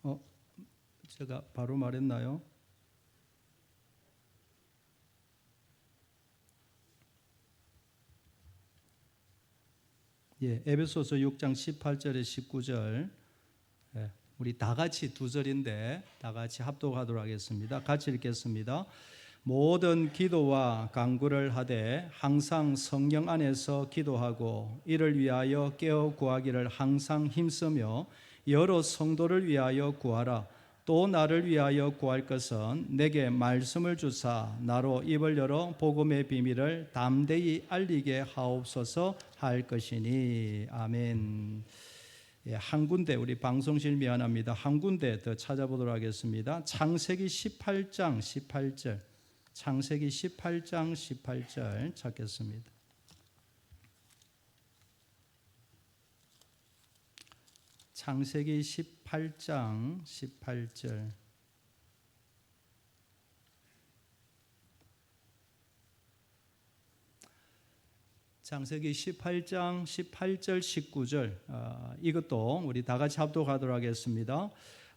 어, 제가 바로 말했나요? 예, 에베소서 6장 18절에 19절. 예, 우리 다 같이 두 절인데 다 같이 합독하도록 하겠습니다. 같이 읽겠습니다. 모든 기도와 간구를 하되 항상 성령 안에서 기도하고 이를 위하여 깨어 구하기를 항상 힘쓰며 여러 성도를 위하여 구하라. 또 나를 위하여 구할 것은 내게 말씀을 주사 나로 입을 열어 복음의 비밀을 담대히 알리게 하옵소서 할 것이니. 아멘. 예, 한 군데 우리 방송실 미안합니다. 한 군데 더 찾아보도록 하겠습니다. 창세기 18장 18절. 창세기 18장 18절 찾겠습니다. 창세기 18장 18절. 창세기 18장 18절 19절 이것도 우리 다 같이 합독하도록 하겠습니다.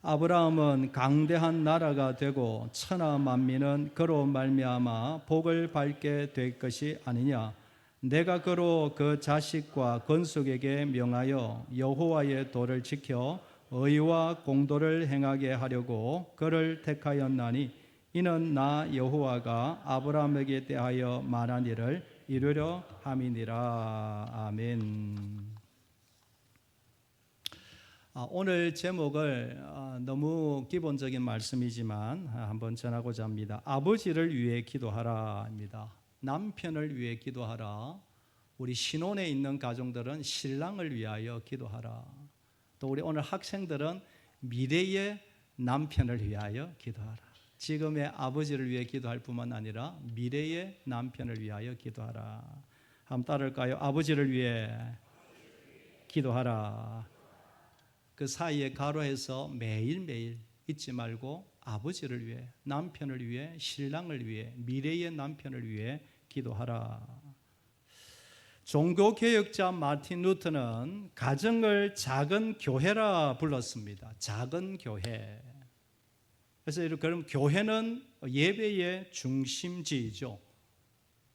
아브라함은 강대한 나라가 되고 천하 만민은 그로 말미암아 복을 받게 될 것이 아니냐. 내가 그로 그 자식과 건속에게 명하여 여호와의 도를 지켜 의와 공도를 행하게 하려고 그를 택하였나니 이는 나 여호와가 아브라함에게 대하여 말한 일을 이루려 함이니라. 아멘. 오늘 제목을 너무 기본적인 말씀이지만 한번 전하고자 합니다. 아버지를 위해 기도하라입니다. 남편을 위해 기도하라. 우리 신혼에 있는 가정들은 신랑을 위하여 기도하라. 또 우리 오늘 학생들은 미래의 남편을 위하여 기도하라. 지금의 아버지를 위해 기도할 뿐만 아니라 미래의 남편을 위하여 기도하라. 한번 따를까요? 아버지를 위해 기도하라. 그 사이에 가로해서 매일매일 잊지 말고 아버지를 위해, 남편을 위해, 신랑을 위해, 미래의 남편을 위해 기도하라. 종교개혁자 마틴 루터는 가정을 작은 교회라 불렀습니다. 작은 교회. 그래서 그럼 교회는 예배의 중심지이죠.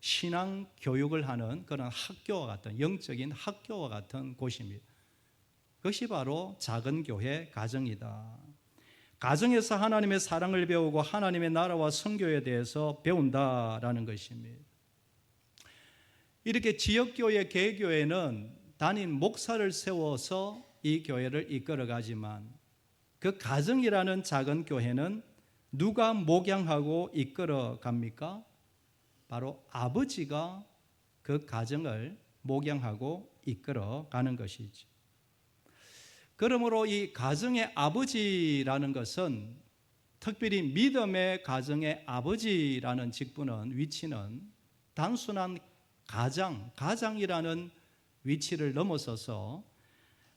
신앙 교육을 하는 그런 학교와 같은, 영적인 학교와 같은 곳입니다. 그것이 바로 작은 교회 가정이다. 가정에서 하나님의 사랑을 배우고 하나님의 나라와 선교에 대해서 배운다라는 것입니다. 이렇게 지역교회, 개교회는 담임 목사를 세워서 이 교회를 이끌어가지만 그 가정이라는 작은 교회는 누가 목양하고 이끌어갑니까? 바로 아버지가 그 가정을 목양하고 이끌어가는 것이죠. 그러므로 이 가정의 아버지라는 것은, 특별히 믿음의 가정의 아버지라는 직분은, 위치는 단순한 가장이라는 위치를 넘어서서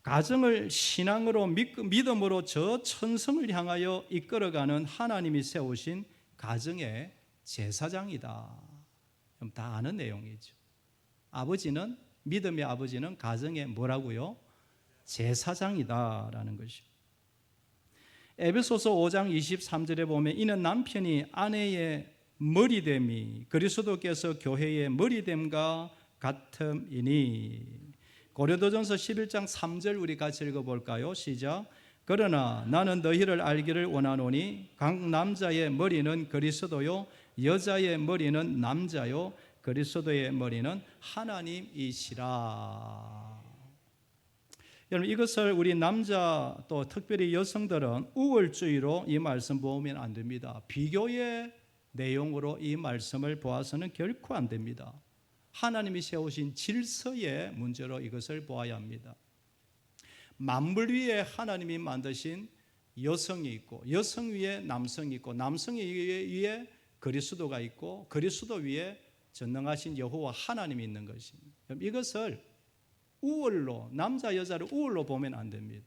가정을 신앙으로 믿음으로 저 천성을 향하여 이끌어가는 하나님이 세우신 가정의 제사장이다. 다 아는 내용이죠. 아버지는, 믿음의 아버지는 가정의 뭐라고요? 제사장이다라는 것입니다. 에베소서 5장 23절에 보면 이는 남편이 아내의 머리됨이 그리스도께서 교회의 머리됨과 같음이니. 고린도전서 11장 3절 우리 같이 읽어볼까요? 시작. 그러나 나는 너희를 알기를 원하노니 각 남자의 머리는 그리스도요 여자의 머리는 남자요 그리스도의 머리는 하나님이시라. 여러분, 이것을 우리 남자 또 특별히 여성들은 우월주의로 이 말씀 보면 안 됩니다. 비교의 내용으로 이 말씀을 보아서는 결코 안 됩니다. 하나님이 세우신 질서의 문제로 이것을 보아야 합니다. 만물 위에 하나님이 만드신 여성이 있고, 여성 위에 남성이 있고, 남성 위에 그리스도가 있고, 그리스도 위에 전능하신 여호와 하나님이 있는 것입니다. 이것을 우월로, 남자 여자를 우월로 보면 안 됩니다.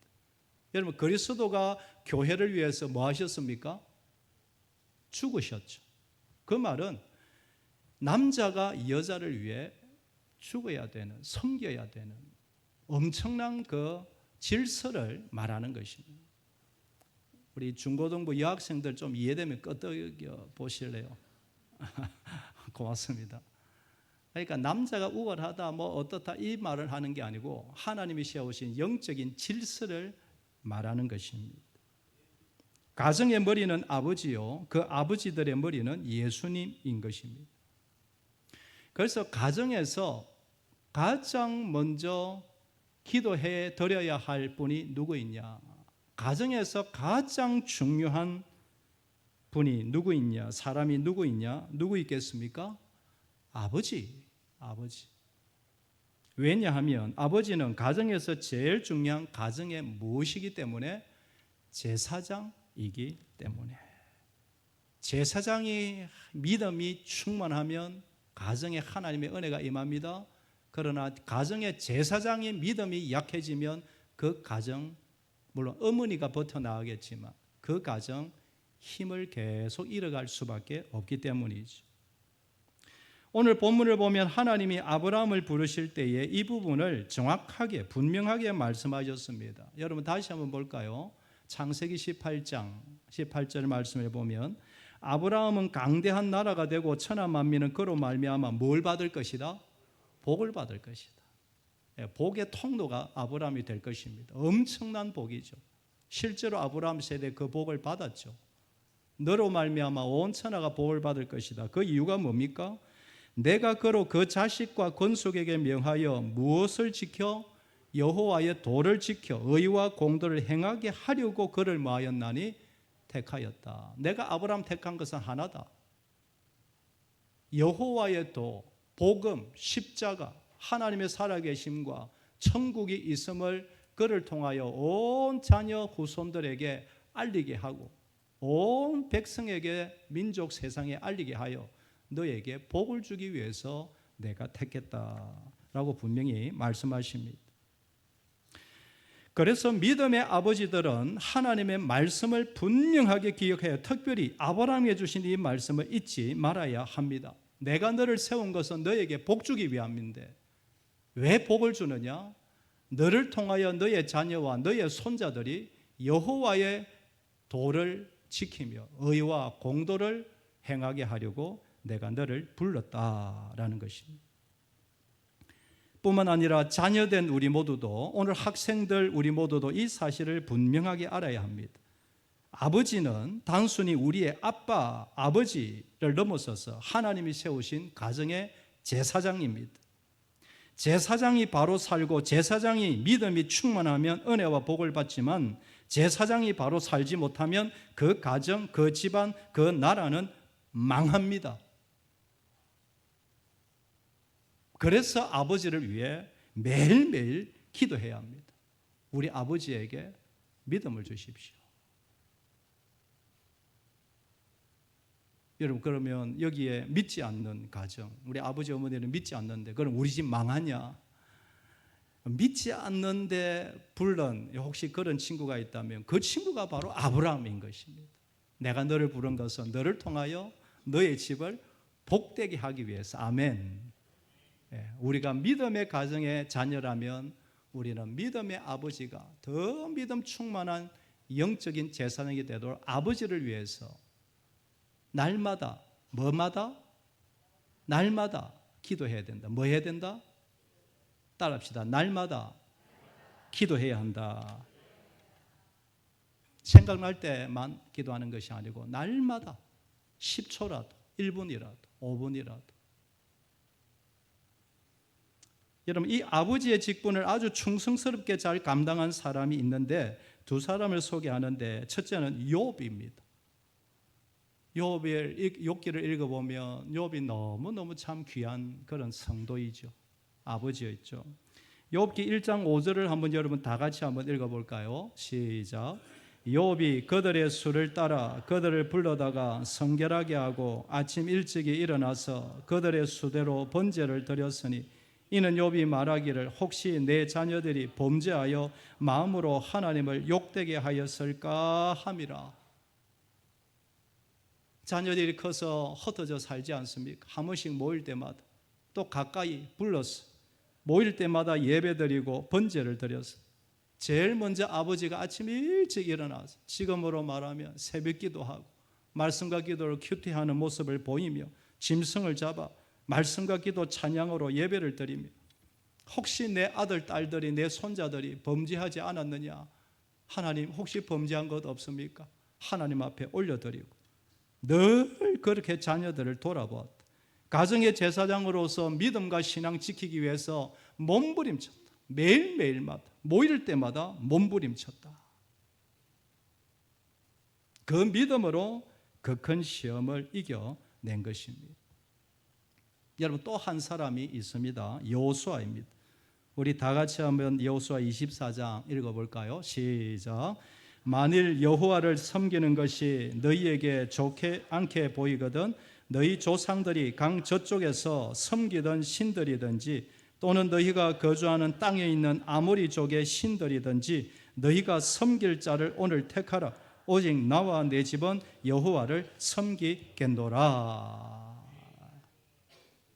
여러분, 그리스도가 교회를 위해서 뭐 하셨습니까? 죽으셨죠. 그 말은 남자가 여자를 위해 죽어야 되는, 섬겨야 되는, 엄청난 그 질서를 말하는 것입니다. 우리 중고등부 여학생들 좀 이해되면 끄덕여 보실래요? 고맙습니다. 그러니까 남자가 우월하다 뭐 어떻다 이 말을 하는 게 아니고 하나님이 세우신 영적인 질서를 말하는 것입니다. 가정의 머리는 아버지요, 그 아버지들의 머리는 예수님인 것입니다. 그래서 가정에서 가장 먼저 기도해 드려야 할 분이 누구있냐? 가정에서 가장 중요한 분이 누구있냐? 사람이 누구있냐? 누구 있겠습니까? 아버지. 왜냐하면 아버지는 가정에서 제일 중요한 가정의 무엇이기 때문에? 제사장이기 때문에. 제사장이 믿음이 충만하면 가정에 하나님의 은혜가 임합니다. 그러나 가정의 제사장의 믿음이 약해지면 그 가정, 물론 어머니가 버텨나가겠지만 그 가정 힘을 계속 잃어갈 수밖에 없기 때문이죠. 오늘 본문을 보면 하나님이 아브라함을 부르실 때에 이 부분을 정확하게 분명하게 말씀하셨습니다. 여러분 다시 한번 볼까요? 창세기 18장 18절 말씀을 보면 아브라함은 강대한 나라가 되고 천하 만민은 그로 말미암아 뭘 받을 것이다? 복을 받을 것이다. 복의 통로가 아브라함이 될 것입니다. 엄청난 복이죠. 실제로 아브라함 세대 그 복을 받았죠. 너로 말미암아 온 천하가 복을 받을 것이다. 그 이유가 뭡니까? 내가 그로 그 자식과 건속에게 명하여 무엇을 지켜? 여호와의 도를 지켜 의와 공도를 행하게 하려고 그를 뭐하였나니? 택하였다. 내가 아브라함 택한 것은 하나다. 여호와의 도, 복음, 십자가, 하나님의 살아계심과 천국이 있음을 그를 통하여 온 자녀 후손들에게 알리게 하고 온 백성에게 민족 세상에 알리게 하여 너에게 복을 주기 위해서 내가 택했다라고 분명히 말씀하십니다. 그래서 믿음의 아버지들은 하나님의 말씀을 분명하게 기억해야, 특별히 아브라함이 주신 이 말씀을 잊지 말아야 합니다. 내가 너를 세운 것은 너에게 복 주기 위함인데 왜 복을 주느냐? 너를 통하여 너의 자녀와 너의 손자들이 여호와의 도를 지키며 의와 공도를 행하게 하려고 내가 너를 불렀다라는 것입니다. 뿐만 아니라 자녀된 우리 모두도, 오늘 학생들 우리 모두도 이 사실을 분명하게 알아야 합니다. 아버지는 단순히 우리의 아빠, 아버지를 넘어서서 하나님이 세우신 가정의 제사장입니다. 제사장이 바로 살고 제사장이 믿음이 충만하면 은혜와 복을 받지만 제사장이 바로 살지 못하면 그 가정, 그 집안, 그 나라는 망합니다. 그래서 아버지를 위해 매일매일 기도해야 합니다. 우리 아버지에게 믿음을 주십시오. 여러분, 그러면 여기에 믿지 않는 가정, 우리 아버지 어머니는 믿지 않는데 그럼 우리 집 망하냐? 믿지 않는데 부른 혹시 그런 친구가 있다면 그 친구가 바로 아브라함인 것입니다. 내가 너를 부른 것은 너를 통하여 너의 집을 복되게 하기 위해서. 아멘. 우리가 믿음의 가정의 자녀라면 우리는 믿음의 아버지가 더 믿음 충만한 영적인 제사장이 되도록 아버지를 위해서 날마다 날마다 기도해야 된다. 뭐 해야 된다? 따라합시다. 날마다 기도해야 한다. 생각날 때만 기도하는 것이 아니고 날마다 10초라도 1분이라도 5분이라도. 여러분, 이 아버지의 직분을 아주 충성스럽게 잘 감당한 사람이 있는데 두 사람을 소개하는데 첫째는 욥입니다. 욥기를 읽어보면 욥이 너무너무 참 귀한 그런 성도이죠. 아버지였죠. 욥기 1장 5절을 한번 여러분 다 같이 한번 읽어볼까요? 시작. 욥이 그들의 수를 따라 그들을 불러다가 성결하게 하고 아침 일찍이 일어나서 그들의 수대로 번제를 드렸으니 이는 욥이 말하기를 혹시 내 자녀들이 범죄하여 마음으로 하나님을 욕되게 하였을까 함이라. 자녀들이 커서 흩어져 살지 않습니까? 한 번씩 모일 때마다 또 가까이 불러서 모일 때마다 예배드리고 번제를 드려서 제일 먼저 아버지가 아침 일찍 일어나서 지금으로 말하면 새벽 기도하고 말씀과 기도를 큐티하는 모습을 보이며 짐승을 잡아 말씀과 기도 찬양으로 예배를 드리며 혹시 내 아들, 딸들이, 내 손자들이 범죄하지 않았느냐, 하나님 혹시 범죄한 것 없습니까? 하나님 앞에 올려드리고 늘 그렇게 자녀들을 돌아보았다. 가정의 제사장으로서 믿음과 신앙 지키기 위해서 몸부림쳤다. 매일매일마다 모일 때마다 몸부림쳤다. 그 믿음으로 그 큰 시험을 이겨낸 것입니다. 여러분, 또 한 사람이 있습니다. 여호수아입니다. 우리 다 같이 한번 여호수아 24장 읽어볼까요? 시작. 만일 여호와를 섬기는 것이 너희에게 좋게 않게 보이거든 너희 조상들이 강 저쪽에서 섬기던 신들이든지 또는 너희가 거주하는 땅에 있는 아모리족의 신들이든지 너희가 섬길 자를 오늘 택하라. 오직 나와 내 집은 여호와를 섬기겠노라.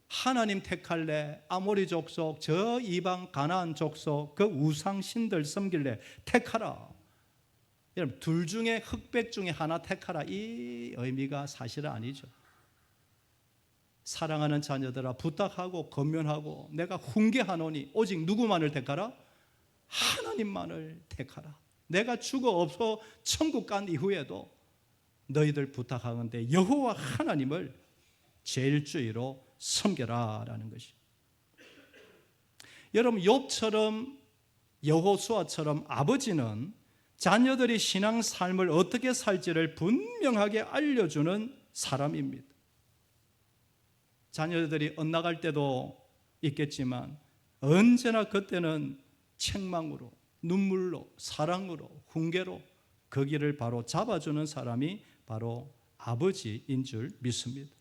하나님 택할래? 아모리 족속, 저 이방 가나안 족속, 그 우상 신들 섬길래? 택하라. 여러분, 둘 중에 흑백 중에 하나 택하라, 이 의미가 사실은 아니죠. 사랑하는 자녀들아, 부탁하고 권면하고 내가 훈계하노니 오직 누구만을 택하라? 하나님만을 택하라. 내가 죽어 없어 천국 간 이후에도 너희들 부탁하건대 여호와 하나님을 제일 주의로 섬겨라라는 것이. 여러분, 욥처럼 여호수아처럼 아버지는 자녀들이 신앙 삶을 어떻게 살지를 분명하게 알려주는 사람입니다. 자녀들이 엇나갈 때도 있겠지만 언제나 그때는 책망으로, 눈물로, 사랑으로, 훈계로 그 길을 바로 잡아주는 사람이 바로 아버지인 줄 믿습니다.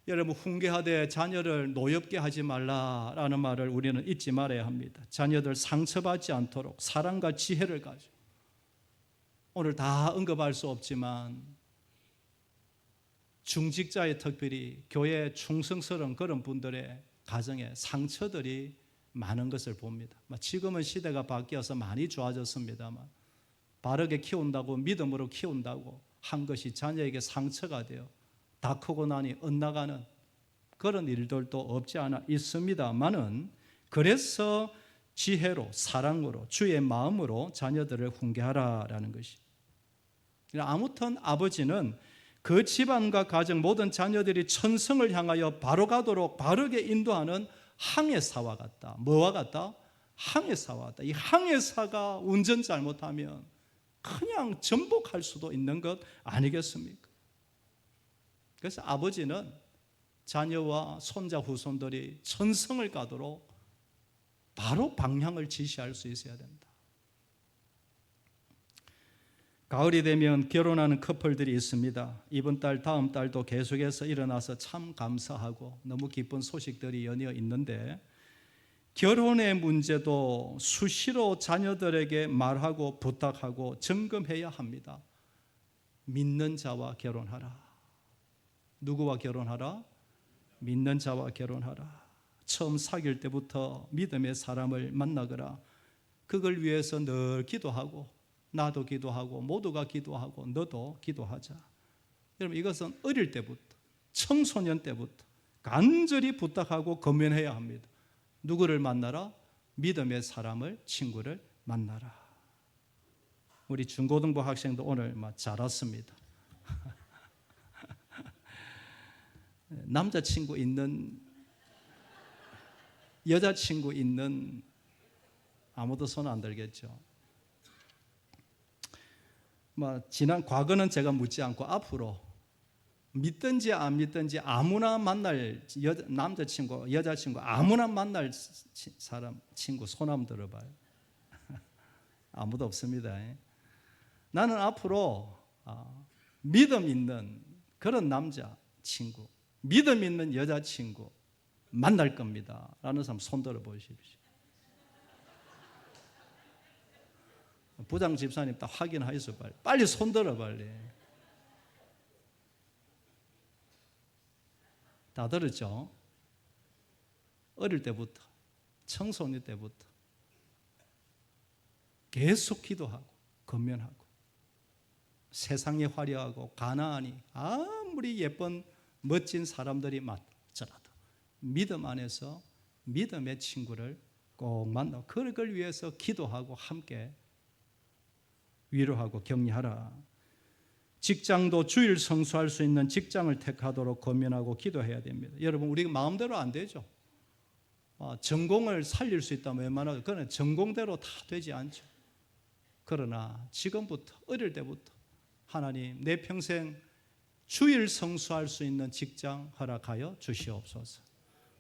여러분, 훈계하되 자녀를 노엽게 하지 말라라는 말을 우리는 잊지 말아야 합니다. 자녀들 상처받지 않도록 사랑과 지혜를 가지고, 오늘 다 언급할 수 없지만 중직자의 특별히 교회에 충성스러운 그런 분들의 가정에 상처들이 많은 것을 봅니다. 지금은 시대가 바뀌어서 많이 좋아졌습니다만 바르게 키운다고, 믿음으로 키운다고 한 것이 자녀에게 상처가 되어 다 크고 나니 엇나가는 그런 일들도 없지 않아 있습니다만은, 그래서 지혜로, 사랑으로, 주의 마음으로 자녀들을 훈계하라라는 것이. 아무튼 아버지는 그 집안과 가정 모든 자녀들이 천성을 향하여 바로 가도록 바르게 인도하는 항해사와 같다. 뭐와 같다? 항해사와 같다. 이 항해사가 운전 잘못하면 그냥 전복할 수도 있는 것 아니겠습니까? 그래서 아버지는 자녀와 손자 후손들이 천성을 가도록 바로 방향을 지시할 수 있어야 된다. 가을이 되면 결혼하는 커플들이 있습니다. 이번 달, 다음 달도 계속해서 일어나서 참 감사하고 너무 기쁜 소식들이 연이어 있는데, 결혼의 문제도 수시로 자녀들에게 말하고 부탁하고 점검해야 합니다. 믿는 자와 결혼하라. 누구와 결혼하라? 믿는 자와 결혼하라. 처음 사귈 때부터 믿음의 사람을 만나거라. 그걸 위해서 늘 기도하고, 나도 기도하고, 모두가 기도하고, 너도 기도하자. 여러분, 이것은 어릴 때부터, 청소년 때부터 간절히 부탁하고 권면해야 합니다. 누구를 만나라? 믿음의 사람을, 친구를 만나라. 우리 중고등부 학생도 오늘 잘 왔습니다. 남자친구 있는, 여자친구 있는, 아무도 손 안 들겠죠. 지난 과거는 제가 묻지 않고 앞으로 믿든지 안 믿든지 아무나 만날 남자친구, 여자친구 아무나 만날 사람, 친구 손 한번 들어봐요. 아무도 없습니다. 나는 앞으로 믿음 있는 그런 남자 친구, 믿음 있는 여자친구 만날 겁니다 라는 사람 손 들어 보십시오. 부장 집사님 딱 확인하셔서 빨리 손 들어. 빨리 다 들었죠? 어릴 때부터, 청소년 때부터 계속 기도하고 권면하고, 세상이 화려하고 가난하니 아무리 예쁜 멋진 사람들이 많더라도 믿음 안에서 믿음의 친구를 꼭 만나 그걸 위해서 기도하고 함께 위로하고 격려하라. 직장도 주일 성수할 수 있는 직장을 택하도록 권면하고 기도해야 됩니다. 여러분, 우리가 마음대로 안 되죠. 전공을 살릴 수 있다면 웬만하면 그건 전공대로 다 되지 않죠. 그러나 지금부터, 어릴 때부터 하나님, 내 평생 주일 성수할 수 있는 직장 허락하여 주시옵소서.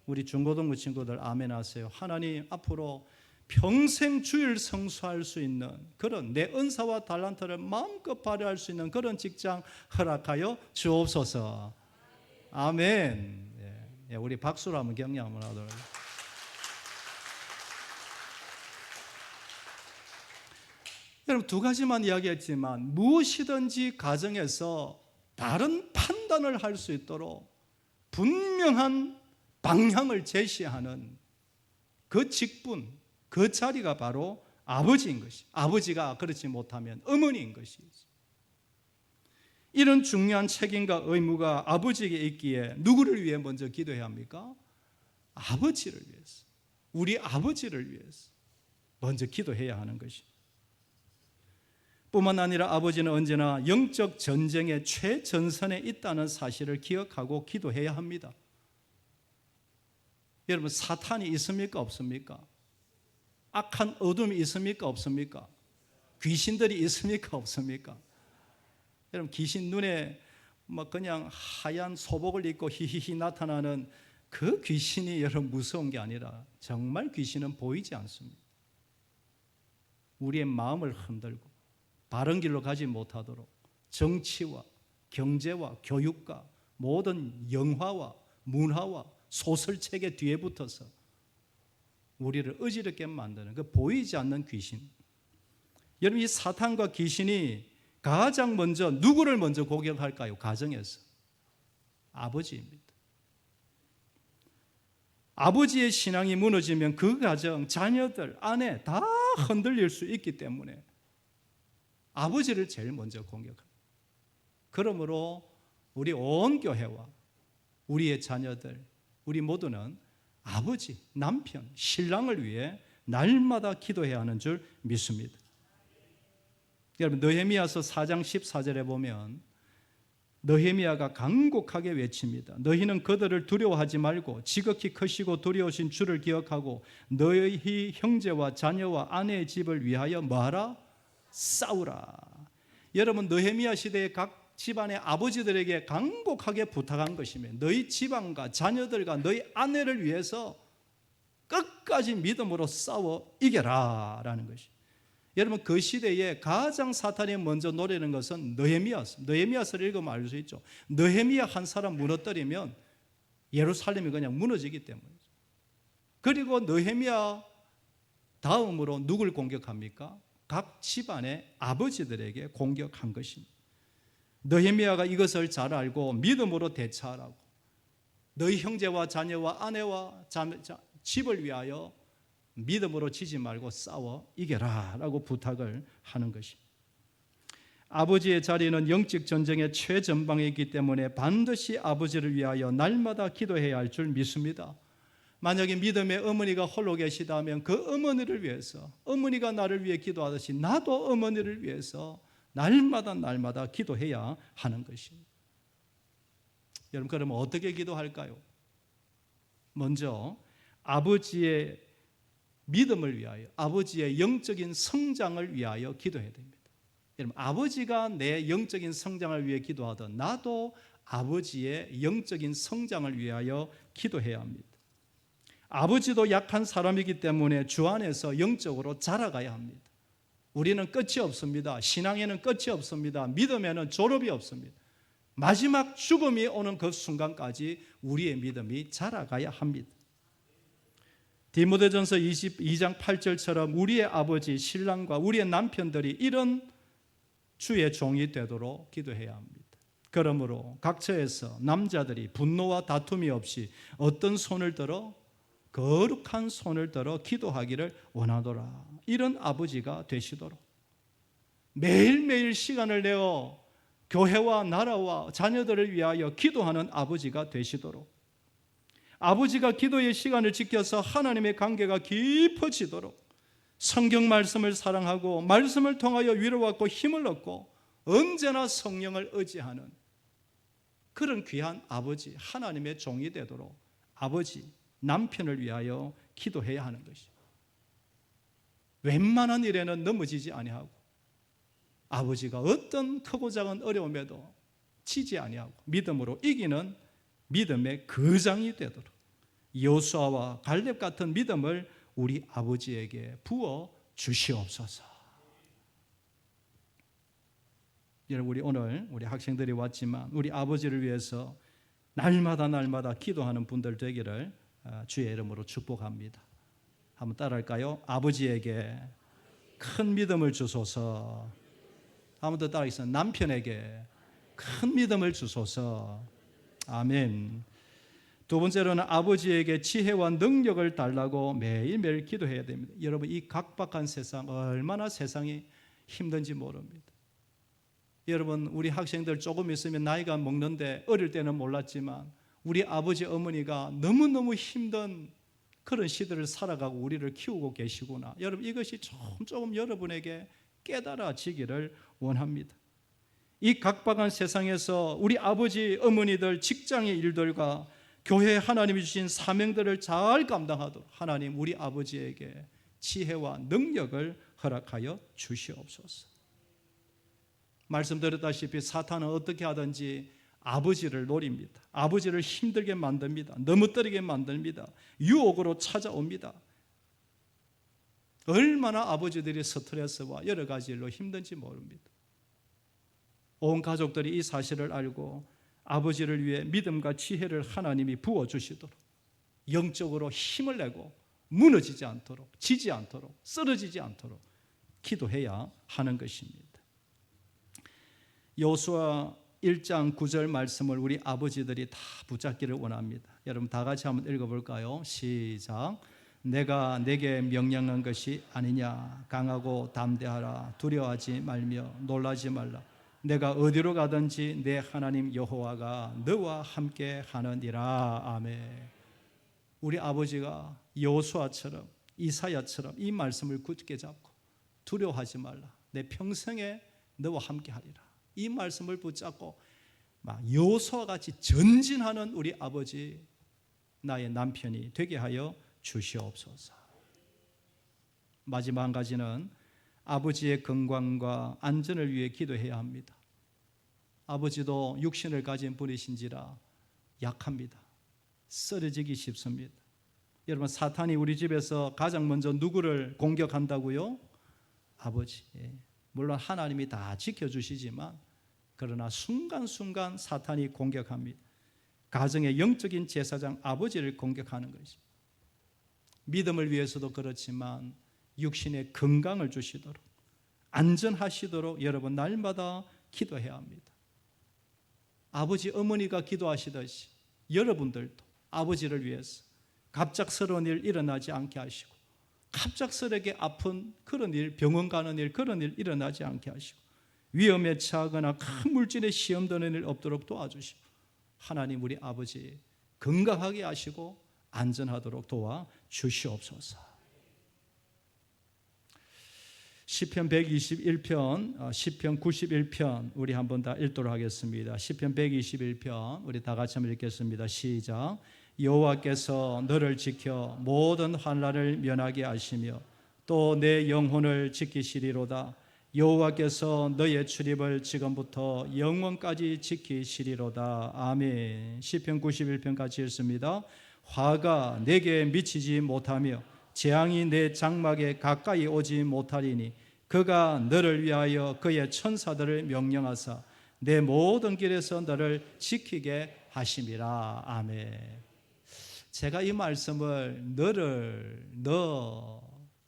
우리 중고등부 친구들 아멘 하세요. 하나님, 앞으로 평생 주일 성수할 수 있는 그런 내 은사와 달란트를 마음껏 발휘할 수 있는 그런 직장 허락하여 주옵소서. 아멘. 예, 우리 박수로 한번 격려 한번 하도록 하겠습니다. 여러분, 두 가지만 이야기했지만 무엇이든지 가정에서 바른 판단을 할 수 있도록 분명한 방향을 제시하는 그 직분, 그 자리가 바로 아버지인 것이, 아버지가 그렇지 못하면 어머니인 것이죠. 이런 중요한 책임과 의무가 아버지에게 있기에 누구를 위해 먼저 기도해야 합니까? 아버지를 위해서, 우리 아버지를 위해서 먼저 기도해야 하는 것입니다. 뿐만 아니라 아버지는 언제나 영적 전쟁의 최전선에 있다는 사실을 기억하고 기도해야 합니다. 여러분, 사탄이 있습니까? 없습니까? 악한 어둠이 있습니까? 없습니까? 귀신들이 있습니까? 없습니까? 여러분, 귀신 눈에 그냥 하얀 소복을 입고 히히히 나타나는 그 귀신이 여러분 무서운 게 아니라 정말 귀신은 보이지 않습니다. 우리의 마음을 흔들고 바른 길로 가지 못하도록 정치와 경제와 교육과 모든 영화와 문화와 소설책의 뒤에 붙어서 우리를 어지럽게 만드는 그 보이지 않는 귀신. 여러분, 이 사탄과 귀신이 가장 먼저 누구를 먼저 공격할까요? 가정에서 아버지입니다. 아버지의 신앙이 무너지면 그 가정, 자녀들, 아내 다 흔들릴 수 있기 때문에 아버지를 제일 먼저 공격합니다. 그러므로 우리 온 교회와 우리의 자녀들, 우리 모두는 아버지, 남편, 신랑을 위해 날마다 기도해야 하는 줄 믿습니다. 여러분, 느헤미야서 4장 14절에 보면 느헤미야가 간곡하게 외칩니다. 너희는 그들을 두려워하지 말고 지극히 크시고 두려우신 주를 기억하고 너희 형제와 자녀와 아내의 집을 위하여 뭐하라? 싸우라. 여러분, 느헤미야 시대의 각 집안의 아버지들에게 간곡하게 부탁한 것이며 너희 집안과 자녀들과 너희 아내를 위해서 끝까지 믿음으로 싸워 이겨라 라는 것이. 여러분, 그 시대에 가장 사탄이 먼저 노리는 것은 느헤미야였습니다. 느헤미야서를 읽으면 알 수 있죠. 느헤미야 한 사람 무너뜨리면 예루살렘이 그냥 무너지기 때문이죠. 그리고 느헤미야 다음으로 누굴 공격합니까? 각 집안의 아버지들에게 공격한 것입니다. 느헤미야가 이것을 잘 알고 믿음으로 대처하라고 너희 형제와 자녀와 아내와 집을 위하여 믿음으로 지지 말고 싸워 이겨라 라고 부탁을 하는 것입니다. 아버지의 자리는 영적 전쟁의 최전방에 있기 때문에 반드시 아버지를 위하여 날마다 기도해야 할 줄 믿습니다. 만약에 믿음의 어머니가 홀로 계시다면 그 어머니를 위해서, 어머니가 나를 위해 기도하듯이 나도 어머니를 위해서 날마다 기도해야 하는 것입니다. 여러분, 그러면 어떻게 기도할까요? 먼저 아버지의 믿음을 위하여, 아버지의 영적인 성장을 위하여 기도해야 됩니다. 여러분, 아버지가 내 영적인 성장을 위해 기도하던 나도 아버지의 영적인 성장을 위하여 기도해야 합니다. 아버지도 약한 사람이기 때문에 주 안에서 영적으로 자라가야 합니다. 우리는 끝이 없습니다. 신앙에는 끝이 없습니다. 믿음에는 졸업이 없습니다. 마지막 죽음이 오는 그 순간까지 우리의 믿음이 자라가야 합니다. 디모데전서 22장 8절처럼 우리의 아버지, 신랑과 우리의 남편들이 이런 주의 종이 되도록 기도해야 합니다. 그러므로 각처에서 남자들이 분노와 다툼이 없이 어떤 손을 들어? 거룩한 손을 들어 기도하기를 원하노라. 이런 아버지가 되시도록 매일매일 시간을 내어 교회와 나라와 자녀들을 위하여 기도하는 아버지가 되시도록, 아버지가 기도의 시간을 지켜서 하나님의 관계가 깊어지도록 성경 말씀을 사랑하고 말씀을 통하여 위로받고 힘을 얻고 언제나 성령을 의지하는 그런 귀한 아버지, 하나님의 종이 되도록 아버지, 남편을 위하여 기도해야 하는 것이죠. 웬만한 일에는 넘어지지 아니하고 아버지가 어떤 크고 작은 어려움에도 지지 아니하고 믿음으로 이기는 믿음의 거장이 되도록 여호수아와 갈렙 같은 믿음을 우리 아버지에게 부어 주시옵소서. 여러분, 우리 오늘 우리 학생들이 왔지만 우리 아버지를 위해서 날마다 기도하는 분들 되기를 주의 이름으로 축복합니다. 한번 따라할까요? 아버지에게 큰 믿음을 주소서. 한번 더 따라하겠습니다. 남편에게 큰 믿음을 주소서. 아멘. 두 번째로는 아버지에게 지혜와 능력을 달라고 매일매일 기도해야 됩니다. 여러분, 이 각박한 세상, 얼마나 세상이 힘든지 모릅니다. 여러분, 우리 학생들 조금 있으면 나이가 먹는데 어릴 때는 몰랐지만 우리 아버지 어머니가 너무너무 힘든 그런 시대를 살아가고 우리를 키우고 계시구나. 여러분, 이것이 조금 여러분에게 깨달아지기를 원합니다. 이 각박한 세상에서 우리 아버지 어머니들 직장의 일들과 교회에 하나님이 주신 사명들을 잘 감당하도록 하나님 우리 아버지에게 지혜와 능력을 허락하여 주시옵소서. 말씀드렸다시피 사탄은 어떻게 하든지 아버지를 노립니다. 아버지를 힘들게 만듭니다. 넘어뜨리게 만듭니다. 유혹으로 찾아옵니다. 얼마나 아버지들이 스트레스와 여러 가지 일로 힘든지 모릅니다. 온 가족들이 이 사실을 알고 아버지를 위해 믿음과 지혜를 하나님이 부어주시도록 영적으로 힘을 내고 무너지지 않도록, 지지 않도록, 쓰러지지 않도록 기도해야 하는 것입니다. 여호수아 1장 9절 말씀을 우리 아버지들이 다 붙잡기를 원합니다. 여러분 다 같이 한번 읽어볼까요? 시작. 내가 내게 명령한 것이 아니냐. 강하고 담대하라. 두려워하지 말며 놀라지 말라. 내가 어디로 가든지 내 하나님 여호와가 너와 함께 하느니라. 아멘. 우리 아버지가 여호수아처럼 이사야처럼 이 말씀을 굳게 잡고 두려워하지 말라. 내 평생에 너와 함께 하리라. 이 말씀을 붙잡고 막 여호수아 같이 전진하는 우리 아버지, 나의 남편이 되게 하여 주시옵소서. 마지막 한 가지는 아버지의 건강과 안전을 위해 기도해야 합니다. 아버지도 육신을 가진 분이신지라 약합니다. 쓰러지기 쉽습니다. 여러분, 사탄이 우리 집에서 가장 먼저 누구를 공격한다고요? 아버지. 물론 하나님이 다 지켜주시지만 그러나 순간순간 사탄이 공격합니다. 가정의 영적인 제사장 아버지를 공격하는 것입니다. 믿음을 위해서도 그렇지만 육신의 건강을 주시도록 안전하시도록 여러분 날마다 기도해야 합니다. 아버지 어머니가 기도하시듯이 여러분들도 아버지를 위해서 갑작스러운 일 일어나지 않게 하시고 갑작스럽게 아픈 그런 일, 병원 가는 일, 그런 일 일어나지 않게 하시고 위험에 처하거나 큰 물질에 시험 드는 일 없도록 도와주시고 하나님 우리 아버지 건강하게 하시고 안전하도록 도와주시옵소서. 시편 121편, 시편 91편 우리 한번 다 읽도록 하겠습니다. 시편 121편 우리 다 같이 한번 읽겠습니다. 시작. 여호와께서 너를 지켜 모든 환난을 면하게 하시며 또 내 영혼을 지키시리로다. 여호와께서 너의 출입을 지금부터 영원까지 지키시리로다. 아멘. 시편 91편 같이 읽습니다. 화가 내게 미치지 못하며 재앙이 내 장막에 가까이 오지 못하리니 그가 너를 위하여 그의 천사들을 명령하사 내 모든 길에서 너를 지키게 하심이라. 아멘. 제가 이 말씀을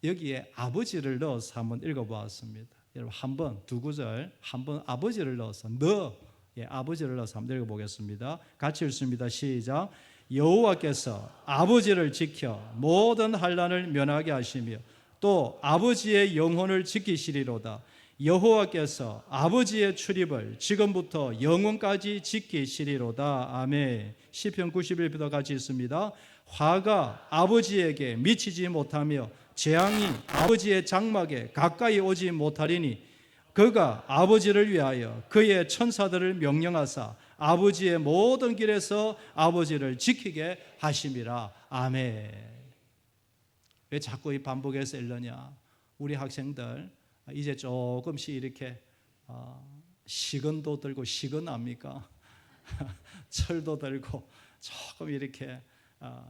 여기에 아버지를 넣어서 한번 읽어보았습니다. 여러분 한번 두 구절 한번 아버지를 넣어서 아버지를 넣어서 한번 읽어보겠습니다. 같이 읽습니다. 시작. 여호와께서 아버지를 지켜 모든 환난을 면하게 하시며 또 아버지의 영혼을 지키시리로다. 여호와께서 아버지의 출입을 지금부터 영원까지 지키시리로다. 아멘. 시편 91편도 같이 있습니다. 화가 아버지에게 미치지 못하며 재앙이 아버지의 장막에 가까이 오지 못하리니 그가 아버지를 위하여 그의 천사들을 명령하사 아버지의 모든 길에서 아버지를 지키게 하심이라. 아멘. 왜 자꾸 이 반복해서 이러냐? 우리 학생들 이제 조금씩 이렇게 시근도 들고, 시근합니까? 철도 들고 조금 이렇게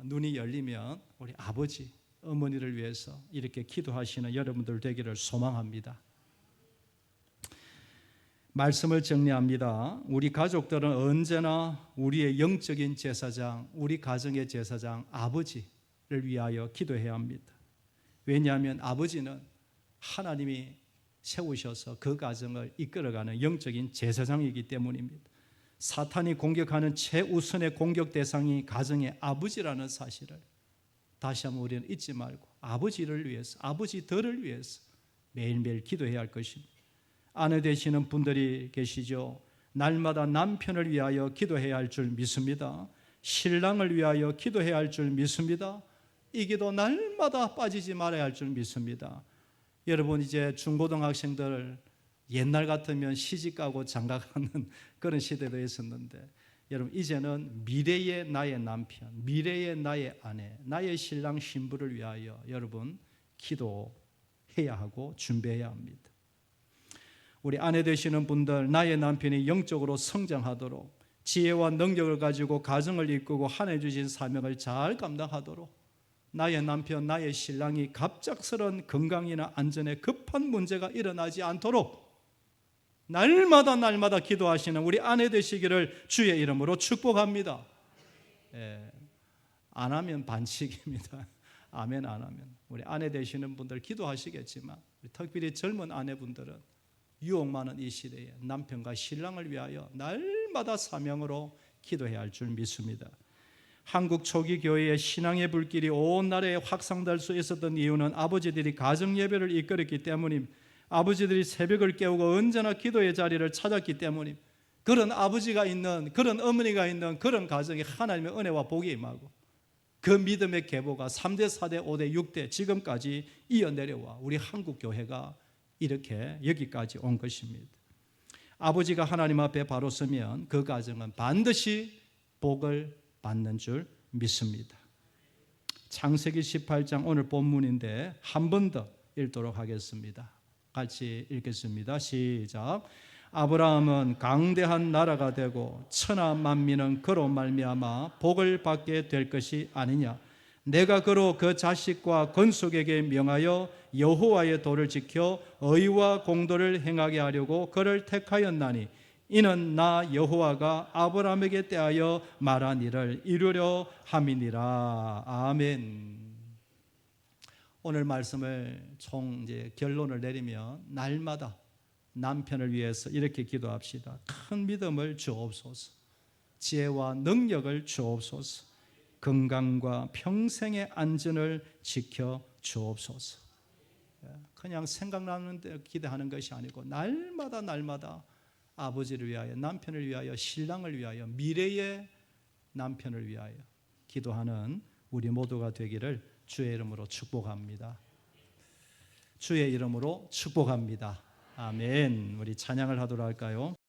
눈이 열리면 우리 아버지, 어머니를 위해서 이렇게 기도하시는 여러분들 되기를 소망합니다. 말씀을 정리합니다. 우리 가족들은 언제나 우리의 영적인 제사장, 우리 가정의 제사장 아버지를 위하여 기도해야 합니다. 왜냐하면 아버지는 하나님이 세우셔서 그 가정을 이끌어가는 영적인 제사장이기 때문입니다. 사탄이 공격하는 최우선의 공격 대상이 가정의 아버지라는 사실을 다시 한번 우리는 잊지 말고 아버지를 위해서, 아버지들을 위해서 매일매일 기도해야 할 것입니다. 아내 되시는 분들이 계시죠. 날마다 남편을 위하여 기도해야 할 줄 믿습니다. 신랑을 위하여 기도해야 할 줄 믿습니다. 이 기도 날마다 빠지지 말아야 할 줄 믿습니다. 여러분, 이제 중고등학생들 옛날 같으면 시집가고 장가가는 그런 시대도 있었는데, 여러분 이제는 미래의 나의 남편, 미래의 나의 아내, 나의 신랑 신부를 위하여 여러분 기도해야 하고 준비해야 합니다. 우리 아내 되시는 분들, 나의 남편이 영적으로 성장하도록 지혜와 능력을 가지고 가정을 이끌고 하나님 주신 사명을 잘 감당하도록, 나의 남편, 나의 신랑이 갑작스런 건강이나 안전에 급한 문제가 일어나지 않도록 날마다 기도하시는 우리 아내 되시기를 주의 이름으로 축복합니다. 안 하면 반칙입니다. 아멘. 안 하면 우리 아내 되시는 분들 기도하시겠지만, 특별히 젊은 아내분들은 유혹 많은 이 시대에 남편과 신랑을 위하여 날마다 사명으로 기도해야 할 줄 믿습니다. 한국 초기 교회의 신앙의 불길이 온 나라에 확산될 수 있었던 이유는 아버지들이 가정 예배를 이끌었기 때문입니다. 아버지들이 새벽을 깨우고 언제나 기도의 자리를 찾았기 때문입니다. 그런 아버지가 있는, 그런 어머니가 있는 그런 가정에 하나님의 은혜와 복이 임하고 그 믿음의 계보가 3대, 4대, 5대, 6대 지금까지 이어내려와 우리 한국 교회가 이렇게 여기까지 온 것입니다. 아버지가 하나님 앞에 바로 서면 그 가정은 반드시 복을 받는 줄 믿습니다. 창세기 18장 오늘 본문인데 한 번 더 읽도록 하겠습니다. 같이 읽겠습니다. 시작. 아브라함은 강대한 나라가 되고 천하 만민은 그로 말미암아 복을 받게 될 것이 아니냐. 내가 그로 그 자식과 건속에게 명하여 여호와의 도를 지켜 의와 공도를 행하게 하려고 그를 택하였나니 이는 나 여호와가 아브라함에게 대하여 말한 일을 이루려 함이니라. 아멘. 오늘 말씀을 총 이제 결론을 내리면 날마다 남편을 위해서 이렇게 기도합시다. 큰 믿음을 주옵소서. 지혜와 능력을 주옵소서. 건강과 평생의 안전을 지켜 주옵소서. 그냥 생각나는 데 기도하는 것이 아니고 날마다 아버지를 위하여, 남편을 위하여, 신랑을 위하여, 미래의 남편을 위하여 기도하는 우리 모두가 되기를 주의 이름으로 축복합니다. 주의 이름으로 축복합니다. 아멘. 우리 찬양을 하도록 할까요?